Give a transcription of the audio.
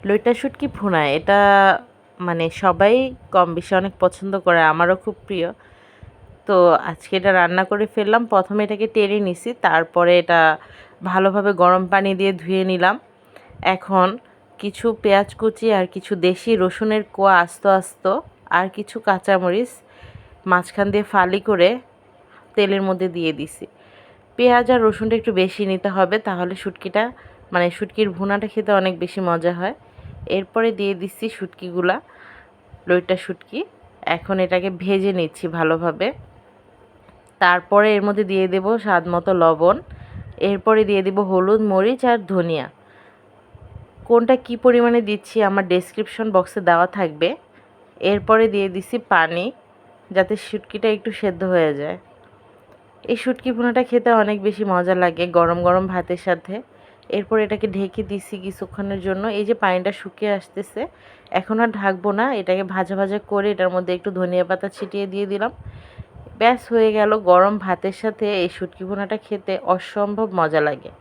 লইট্টা শুটকি ভুনা এটা মানে সবাই কম বেশি অনেক পছন্দ করে, আমারও খুব প্রিয়। তো আজকে এটা রান্না করে ফেললাম। প্রথমে এটাকে টেনে নিছি, তারপরে এটা ভালোভাবে গরম পানি দিয়ে ধুয়ে নিলাম। এখন কিছু পেঁয়াজ কুচি আর কিছু দেশি রসুনের কোয়া আস্ত আস্ত আর কিছু কাঁচামরিচ মাঝখান দিয়ে ফালি করে তেলের মধ্যে দিয়ে দিছি। পেঁয়াজ আর রসুনটা একটু বেশি নিতে হবে, তাহলে শুটকিটা মানে শুটকির ভুনাটা খেতে অনেক বেশি মজা হয়। এরপরে দিয়ে দিচ্ছি শুটকিগুলা, লইট্টা শুটকি। এখন এটাকে ভেজে নিচ্ছি ভালোভাবে। তারপরে এর মধ্যে দিয়ে দেব স্বাদ মতো লবণ। এরপরে দিয়ে দেব হলুদ, মরিচ আর ধনিয়া। কোনটা কি পরিমাণে দিচ্ছি আমার ডেসক্রিপশন বক্সে দেওয়া থাকবে। এরপরে দিয়ে দিচ্ছি পানি, যাতে শুটকিটা একটু সেদ্ধ হয়ে যায়। এই শুটকি ভুনাটা খেতে অনেক বেশি মজা লাগে গরম গরম ভাতের সাথে। এরপর এটাকে ঢেকে দিছি কিছুক্ষণের জন্য। এই যে পানিটা শুকিয়ে আসতেছে, এখন আর ঢাকবো না, এটাকে ভাজা ভাজা করে এটার মধ্যে একটু ধনিয়া পাতা ছিটিয়ে দিয়ে দিলাম। ব্যাস হয়ে গেল। গরম ভাতের সাথে এই শুটকি ভুনাটা খেতে অসম্ভব মজা লাগে।